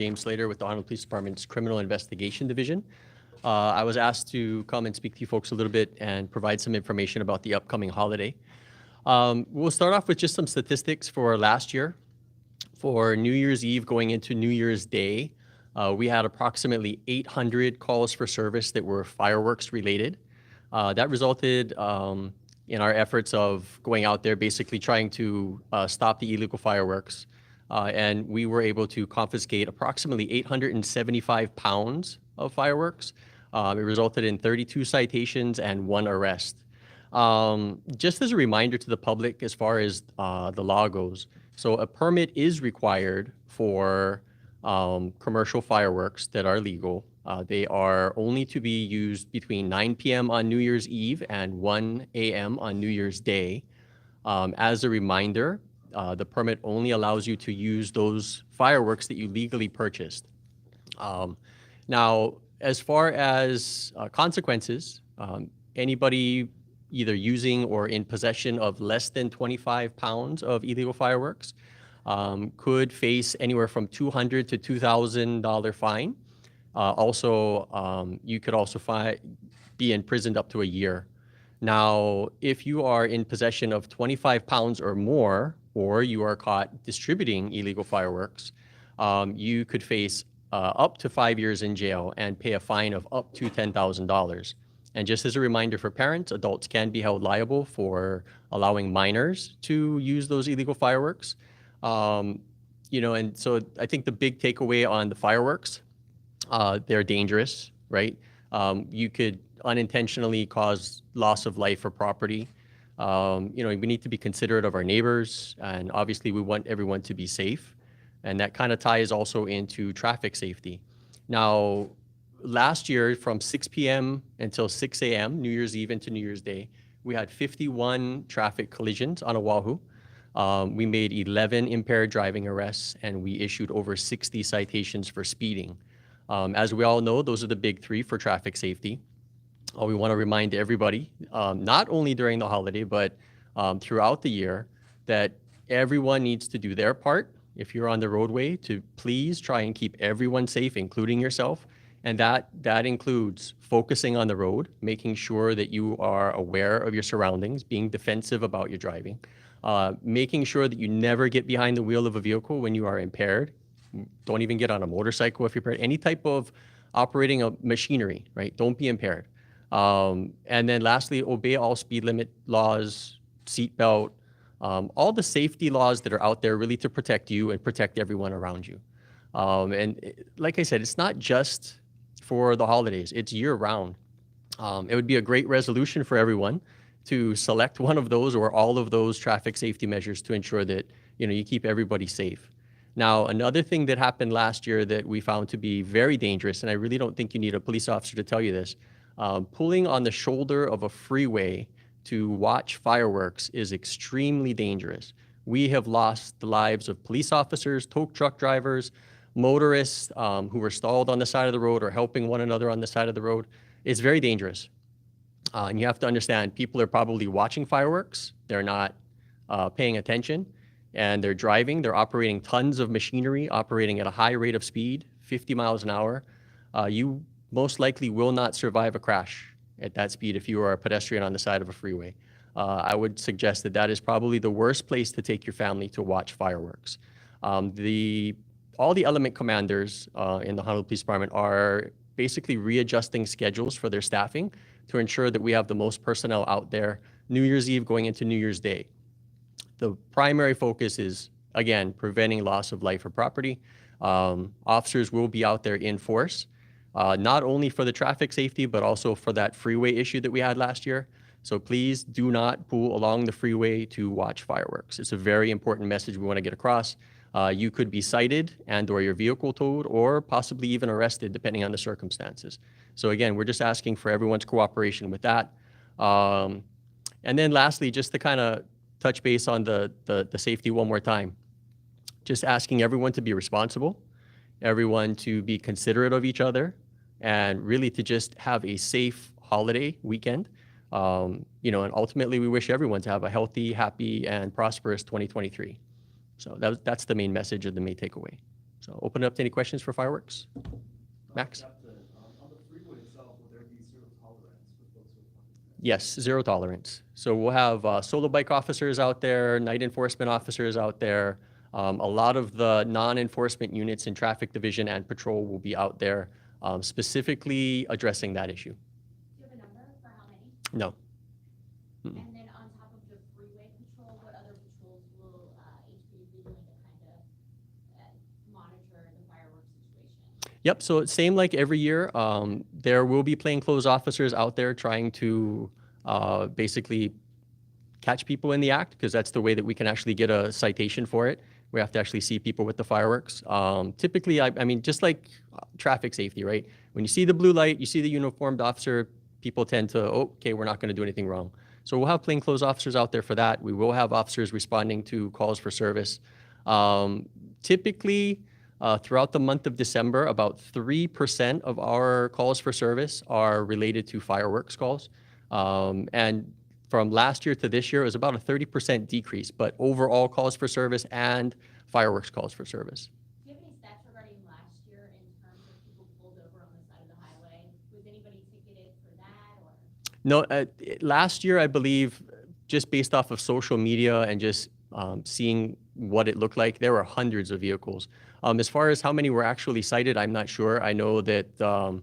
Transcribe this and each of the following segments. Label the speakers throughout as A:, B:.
A: James Slater with the Honolulu Police Department's Criminal Investigation Division. I was asked to come and speak to you folks a little bit and provide some information about the upcoming holiday. We'll start off with just some statistics for last year. For New Year's Eve going into New Year's Day, we had approximately 800 calls for service that were fireworks related. That resulted in our efforts of going out there, basically trying to stop the illegal fireworks. And we were able to confiscate approximately 875 pounds of fireworks. It resulted in 32 citations and 1 arrest. Just as a reminder to the public as far as the law goes, so a permit is required for commercial fireworks that are legal. They are only to be used between 9 p.m. on New Year's Eve and 1 a.m. on New Year's Day. As a reminder, the permit only allows you to use those fireworks that you legally purchased. Now, as far as consequences, anybody either using or in possession of less than 25 pounds of illegal fireworks could face anywhere from $200 to $2,000 fine. You could also be imprisoned up to a year. Now, if you are in possession of 25 pounds or more, or you are caught distributing illegal fireworks, you could face up to 5 years in jail and pay a fine of up to $10,000. And just as a reminder for parents, adults can be held liable for allowing minors to use those illegal fireworks. And so I think the big takeaway on the fireworks, they're dangerous, right? You could unintentionally cause loss of life or property. We need to be considerate of our neighbors, and obviously we want everyone to be safe. And that kind of ties also into traffic safety. Now, last year from 6 p.m. until 6 a.m., New Year's Eve into New Year's Day, we had 51 traffic collisions on Oahu. We made 11 impaired driving arrests, and we issued over 60 citations for speeding. As we all know, those are the big 3 for traffic safety. We want to remind everybody, not only during the holiday, but throughout the year, that everyone needs to do their part if you're on the roadway to please try and keep everyone safe, including yourself. And that includes focusing on the road, making sure that you are aware of your surroundings, being defensive about your driving, making sure that you never get behind the wheel of a vehicle when you are impaired. Don't even get on a motorcycle if you're impaired. Any type of operating a machinery, right? Don't be impaired. And then lastly, obey all speed limit laws, seatbelt, all the safety laws that are out there really to protect you and protect everyone around you. Like I said, it's not just for the holidays, it's year round. It would be a great resolution for everyone to select one of those or all of those traffic safety measures to ensure that, you keep everybody safe. Now, another thing that happened last year that we found to be very dangerous, and I really don't think you need a police officer to tell you this, pulling on the shoulder of a freeway to watch fireworks is extremely dangerous. We have lost the lives of police officers, tow truck drivers, motorists who were stalled on the side of the road or helping one another on the side of the road. It's very dangerous. And you have to understand, people are probably watching fireworks. They're not paying attention, and they're driving. They're operating tons of machinery, operating at a high rate of speed, 50 miles an hour. You most likely will not survive a crash at that speed if you are a pedestrian on the side of a freeway. I would suggest that is probably the worst place to take your family to watch fireworks. All the element commanders in the Honolulu Police Department are basically readjusting schedules for their staffing to ensure that we have the most personnel out there New Year's Eve going into New Year's Day. The primary focus is, again, preventing loss of life or property. Officers will be out there in force, not only for the traffic safety, but also for that freeway issue that we had last year. So please do not pull along the freeway to watch fireworks. It's a very important message we want to get across. You could be cited and or your vehicle towed or possibly even arrested depending on the circumstances. So again, we're just asking for everyone's cooperation with that. And then lastly, just to kind of touch base on the safety one more time, just asking everyone to be responsible, everyone to be considerate of each other, and really to just have a safe holiday weekend. And ultimately we wish everyone to have a healthy, happy, and prosperous 2023. So that's the main message of the main takeaway. So. So open it up to any questions for fireworks. Max?
B: Captain, on the freeway itself, will there be zero tolerance for folks who are parking?
A: Yes, zero tolerance. So we'll have solo bike officers out there, night enforcement officers out there. A lot of the non-enforcement units in traffic division and patrol will be out there specifically addressing that issue.
C: Do you have a number for how many?
A: No.
C: And then on top of the freeway patrol, what other patrols will HPD be doing to kind of monitor the fireworks situation?
A: Yep, so same like every year. There will be plainclothes officers out there trying to basically catch people in the act, because that's the way that we can actually get a citation for it. We have to actually see people with the fireworks. Typically, I mean, just like traffic safety, right? When you see the blue light, you see the uniformed officer, people tend to, oh, okay, we're not going to do anything wrong. So we'll have plainclothes officers out there for that. We will have officers responding to calls for service. Typically, throughout the month of December, about 3% of our calls for service are related to fireworks calls. And from last year to this year, it was about a 30% decrease, but overall calls for service and fireworks calls for service.
C: Do you have any stats regarding last year in terms of people pulled over on the side of the highway? Was anybody ticketed for that, or?
A: No, last year, I believe, just based off of social media and just seeing what it looked like, there were hundreds of vehicles. As far as how many were actually cited, I'm not sure. I know that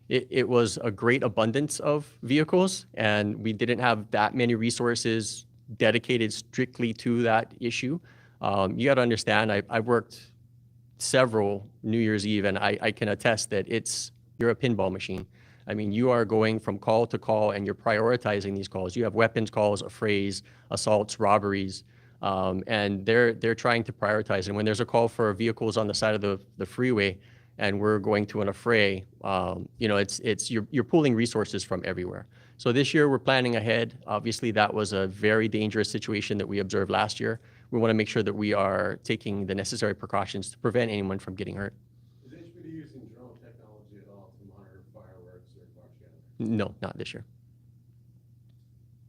A: it was a great abundance of vehicles, and we didn't have that many resources dedicated strictly to that issue. You got to understand, I worked several New Year's Eve, and I can attest that you're a pinball machine. I mean, you are going from call to call, and you're prioritizing these calls. You have weapons calls, affrays, assaults, robberies, and they're trying to prioritize. And when there's a call for vehicles on the side of the freeway, and we're going to an affray, you know, you're pulling resources from everywhere. So this year we're planning ahead. Obviously, that was a very dangerous situation that we observed last year. We want to make sure that we are taking the necessary precautions to prevent anyone from getting hurt.
B: Is HPD using drone technology at all to monitor fireworks or large gatherings?
A: No, not this year.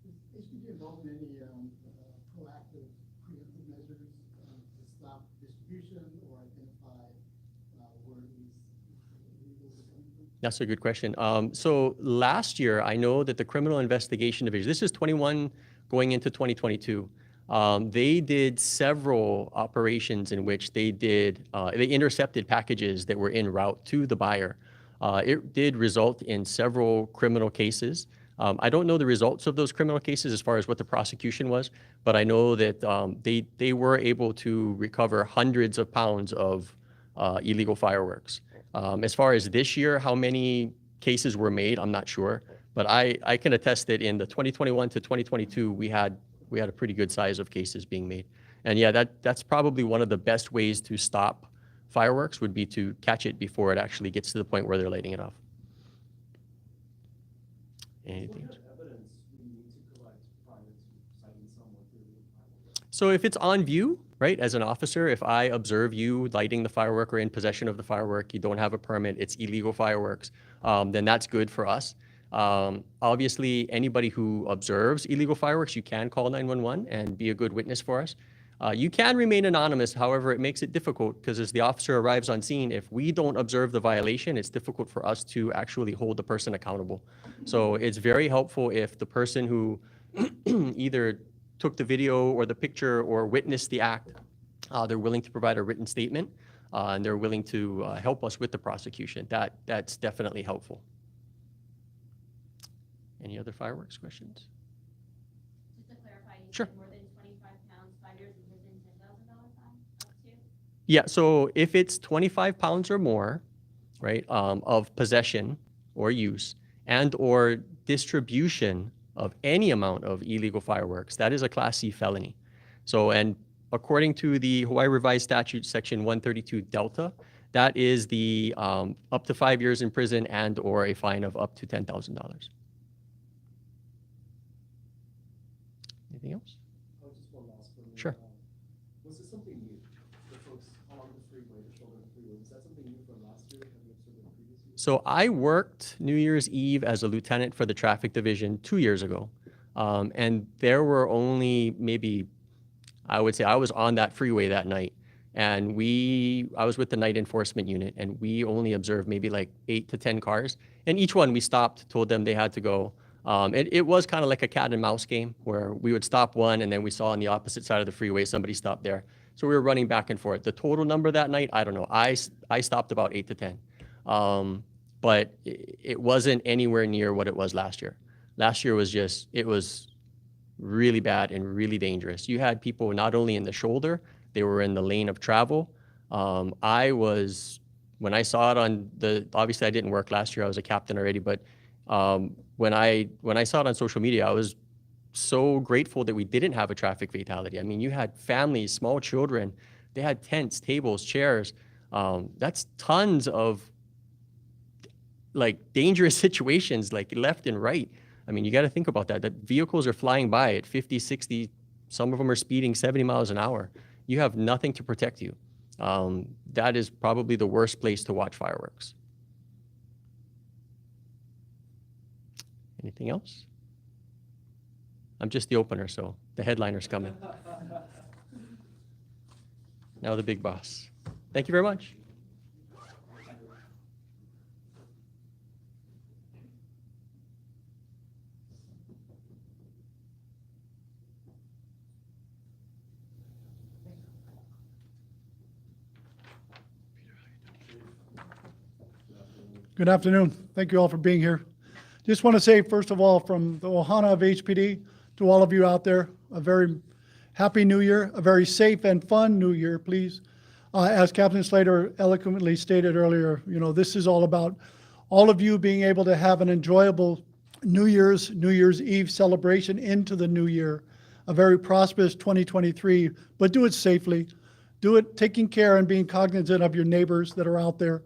D: Is HPD involved in any proactive preemptive measures to stop distribution or identify where these illegals are coming from?
A: That's a good question. So last year, I know that the Criminal Investigation Division, this is 21 going into 2022, they did several operations in which they intercepted packages that were en route to the buyer. It did result in several criminal cases. I don't know the results of those criminal cases as far as what the prosecution was, but I know that they were able to recover hundreds of pounds of illegal fireworks. As far as this year, how many cases were made, I'm not sure, but I can attest that in the 2021 to 2022, we had a pretty good size of cases being made. And yeah, that's probably one of the best ways to stop fireworks would be to catch it before it actually gets to the point where they're lighting it off. Anything else?
B: What evidence we need to collect prior to citing someone for illegal fireworks?
A: So if it's on view, right, as an officer, if I observe you lighting the firework or in possession of the firework, you don't have a permit, it's illegal fireworks, then that's good for us. Obviously, anybody who observes illegal fireworks, you can call 911 and be a good witness for us. You can remain anonymous, however, it makes it difficult because as the officer arrives on scene, if we don't observe the violation, it's difficult for us to actually hold the person accountable. So it's very helpful if the person who either took the video or the picture or witnessed the act, they're willing to provide a written statement and they're willing to help us with the prosecution. That's definitely helpful. Any other fireworks questions?
C: Just to clarify, you
A: Sure.
C: said more than 25 pounds, 5 years in prison, $10,000 fine, up to?
A: Yeah, so if it's 25 pounds or more, right, of possession or use and or distribution of any amount of illegal fireworks, that is a Class C felony. So, and according to the Hawaii Revised Statute, Section 132 Delta, that is the up to 5 years in prison and or a fine of up to $10,000. Anything else?
B: Oh, just one last one.
A: Sure.
B: Was this something new for folks on the freeway, the shoulder of the freeway? Was that something new from last year? Have you observed it previously?
A: So I worked New Year's Eve as a lieutenant for the traffic division 2 years ago. And there were only maybe, I would say I was on that freeway that night. And I was with the night enforcement unit, and we only observed maybe like 8 to 10 cars. And each one we stopped, told them they had to go. It was kind of like a cat and mouse game where we would stop one, and then we saw on the opposite side of the freeway somebody stopped there. So we were running back and forth. The total number that night, I don't know. I stopped about 8 to 10. But it wasn't anywhere near what it was last year. Last year it was really bad and really dangerous. You had people not only in the shoulder, they were in the lane of travel. When I saw it obviously I didn't work last year, I was a captain already, but when I saw it on social media, I was so grateful that we didn't have a traffic fatality. I mean, you had families, small children, they had tents, tables, chairs. That's tons of like dangerous situations, like left and right. I mean, you got to think about that vehicles are flying by at 50, 60, some of them are speeding 70 miles an hour. You have nothing to protect you. That is probably the worst place to watch fireworks. Anything else? I'm just the opener, so the headliner's coming. Now the big boss. Thank you very much.
E: Good afternoon. Thank you all for being here. Just want to say, first of all, from the Ohana of HPD to all of you out there, a very happy new year, a very safe and fun new year, please. As Captain Slater eloquently stated earlier, this is all about all of you being able to have an enjoyable New Year's Eve celebration into the new year, a very prosperous 2023, but do it safely. Do it taking care and being cognizant of your neighbors that are out there.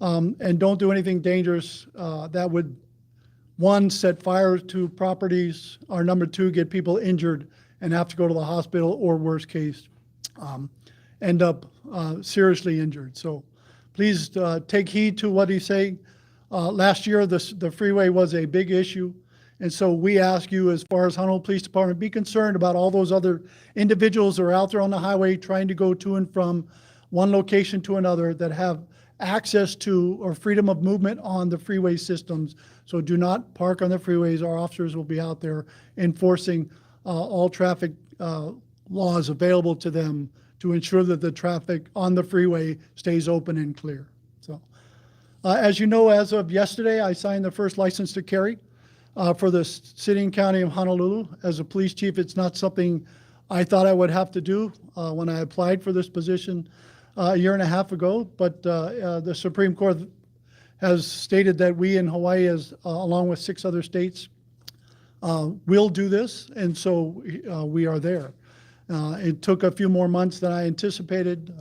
E: And don't do anything dangerous that would, one, set fire to properties, or number two, get people injured and have to go to the hospital, or worst case, end up seriously injured. So please take heed to what he's saying. Last year, the freeway was a big issue. And so we ask you, as far as Honolulu Police Department, be concerned about all those other individuals that are out there on the highway trying to go to and from one location to another that have access to or freedom of movement on the freeway systems. So do not park on the freeways. Our officers will be out there enforcing all traffic laws available to them to ensure that the traffic on the freeway stays open and clear. So as you know, as of yesterday, I signed the first license to carry for the city and county of Honolulu. As a police chief, it's not something I thought I would have to do when I applied for this position a year and a half ago, but the Supreme Court has stated that we in Hawaii, along with 6 other states, will do this, and so we are there. It took a few more months than I anticipated.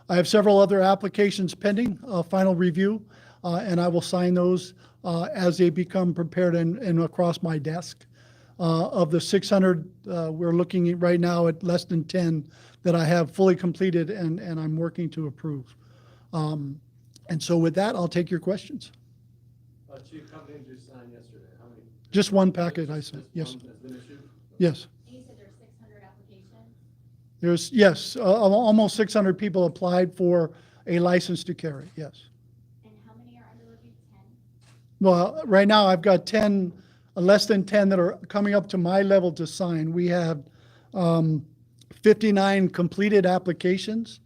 E: I have several other applications pending final review, and I will sign those as they become prepared and across my desk. Of the 600, we're looking right now at less than 10 that I have fully completed and I'm working to approve. And so with that, I'll take your questions.
B: Chief, how many did you sign yesterday? How many?
E: Just one packet I sent, yes.
B: One has been issued?
E: Yes.
C: And you said there's 600 applications?
E: There's, yes, almost 600 people applied for a license to carry, yes.
C: And how many are under review? 10?
E: Well, right now I've got 10, less than 10 that are coming up to my level to sign. We have 59 completed applications,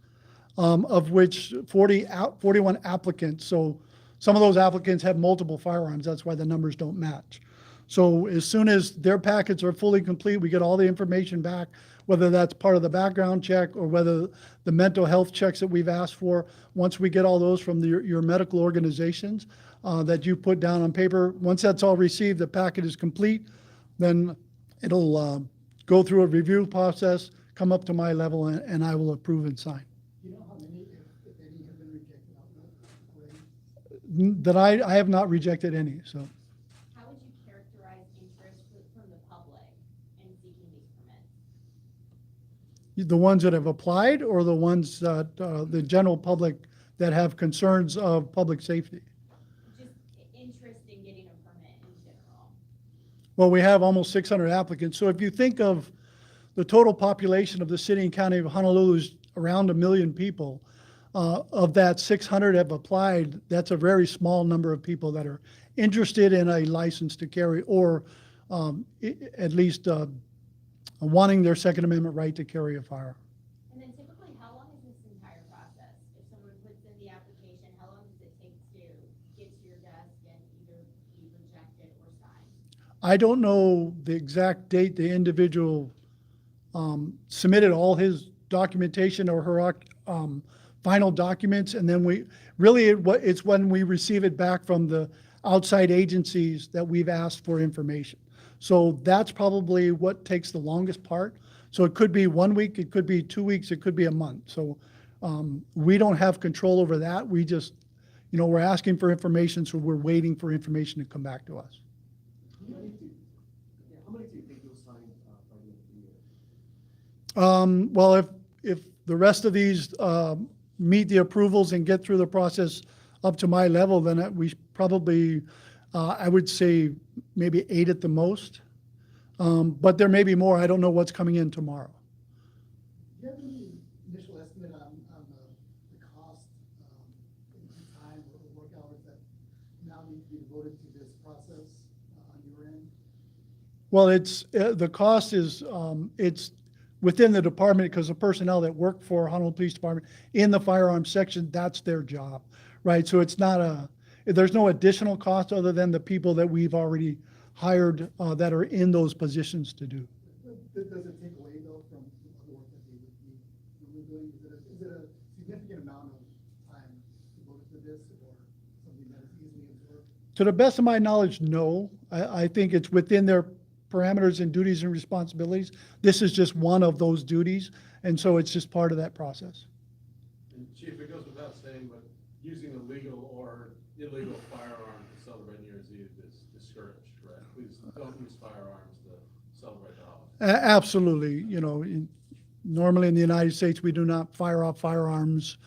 E: of which 41 applicants. So some of those applicants have multiple firearms. That's why the numbers don't match. So as soon as their packets are fully complete, we get all the information back, whether that's part of the background check or whether the mental health checks that we've asked for. Once we get all those from your medical organizations that you put down on paper, once that's all received, the packet is complete, then it'll go through a review process, come up to my level, and I will approve and sign.
D: Do you know how many, if any, have been rejected outright?
E: That I have not rejected any, so.
C: How would you characterize interest from the public in seeking these permits?
E: The ones that have applied or the ones that, the general public that have concerns of public safety?
C: Just interest in getting a permit in general.
E: Well, we have almost 600 applicants. So if you think of the total population of the city and county of Honolulu is around 1 million people. Of that, 600 have applied. That's a very small number of people that are interested in a license to carry, or at least wanting their Second Amendment right to carry a firearm.
C: And then typically, how long is this entire process? If someone puts in the application, how long does it take to get to your desk and either be rejected or signed?
E: I don't know the exact date the individual submitted all his documentation or her final documents, and then it's when we receive it back from the outside agencies that we've asked for information. So that's probably what takes the longest part. So it could be 1 week, it could be 2 weeks, it could be a month. So we don't have control over that. We just, we're asking for information, so we're waiting for information to come back to us.
B: How many do you think you'll sign by the end of the year?
E: Well, if the rest of these meet the approvals and get through the process up to my level, then we probably, I would say maybe 8 at the most. But there may be more. I don't know what's coming in tomorrow.
D: Do you have any initial estimate on the cost, in time or work hours that now need to be devoted to this process on your end?
E: Well, the cost is, it's within the department, because the personnel that work for Honolulu Police Department in the firearms section, that's their job, right? So it's not there's no additional cost other than the people that we've already hired that are in those positions to do.
D: Does it take away though from the other work that they would be normally doing? Is it a significant amount of time devoted to this, or something that is easily absorbed?
E: To the best of my knowledge, no. I think it's within their parameters and duties and responsibilities. This is just one of those duties, and so it's just part of that process.
F: And Chief, it goes without saying, but using a legal or illegal firearm to celebrate New Year's Eve is discouraged, correct? Please don't use firearms to celebrate the holiday.
E: Absolutely. Normally in the United States, we do not fire off firearms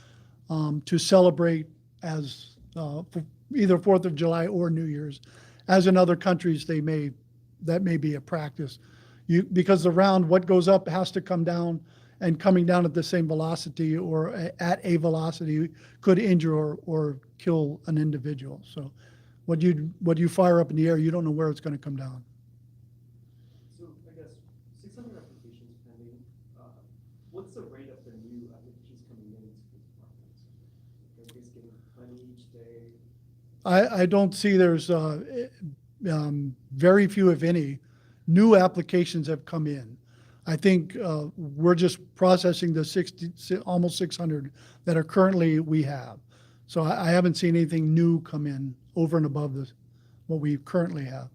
E: to celebrate as either 4th of July or New Year's. As in other countries, that may be a practice. Because the round, what goes up has to come down, and coming down at the same velocity or at a velocity could injure or kill an individual. So what you fire up in the air, you don't know where it's going to come down.
B: So I guess 600 applications pending. What's the rate of the new applications coming into the department? Are you guys getting plenty each day?
E: I don't see there's very few, if any, new applications have come in. I think we're just processing the almost 600 that are currently we have. So I haven't seen anything new come in over and above what we currently have.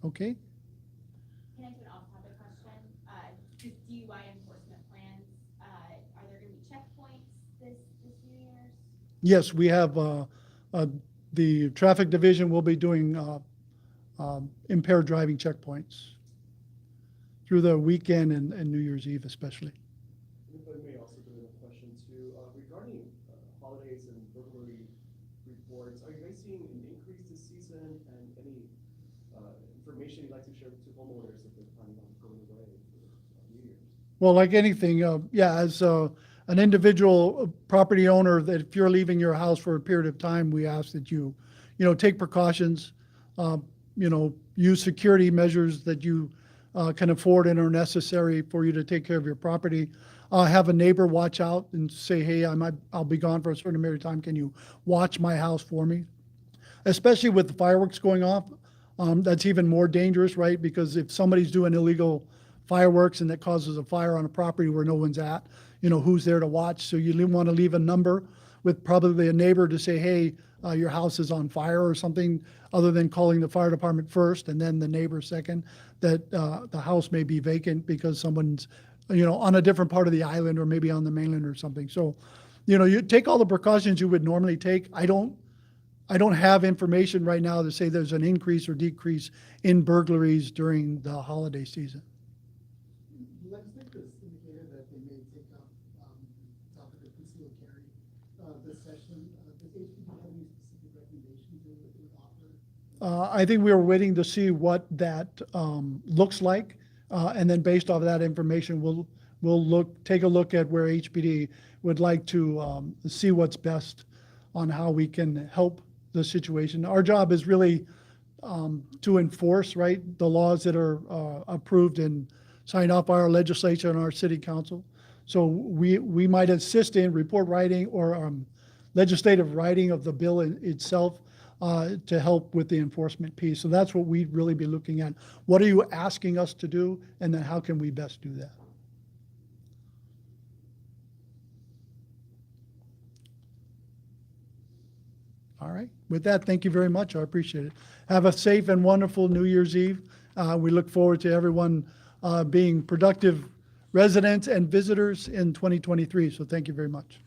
E: Okay.
C: Can I do an off-topic question? Just DUI enforcement plans, are there gonna be checkpoints this New Year's?
E: Yes, we have the traffic division will be doing impaired driving checkpoints through the weekend and New Year's Eve especially.
B: If I may also do a question too, regarding holidays and burglary reports, are you guys seeing an increase this season, and any information you'd like to share to homeowners if they're planning on going away for New Year's?
E: Well, like anything, as an individual property owner, that if you're leaving your house for a period of time, we ask that you take precautions, use security measures that you can afford and are necessary for you to take care of your property. Have a neighbor watch out and say, hey, I'll be gone for a certain period of time. Can you watch my house for me? Especially with the fireworks going off, that's even more dangerous, right? Because if somebody's doing illegal fireworks and that causes a fire on a property where no one's at, who's there to watch? So you want to leave a number with probably a neighbor to say, hey, your house is on fire or something, other than calling the fire department first and then the neighbor second, that the house may be vacant because someone's, on a different part of the island or maybe on the mainland or something. So, you take all the precautions you would normally take. I don't have information right now to say there's an increase or decrease in burglaries during the holiday season.
D: Legislators indicated that they may take up topic of concealed carry this session. Does HPD have any specific recommendations they would offer?
E: I think we were waiting to see what that looks like. And then based off of that information, we'll take a look at where HPD would like to see what's best on how we can help the situation. Our job is really to enforce, right, the laws that are approved and signed off by our legislature and our city council. So we might assist in report writing or legislative writing of the bill itself to help with the enforcement piece. So that's what we'd really be looking at. What are you asking us to do, and then how can we best do that? All right. With that, thank you very much. I appreciate it. Have a safe and wonderful New Year's Eve. We look forward to everyone being productive residents and visitors in 2023. So thank you very much.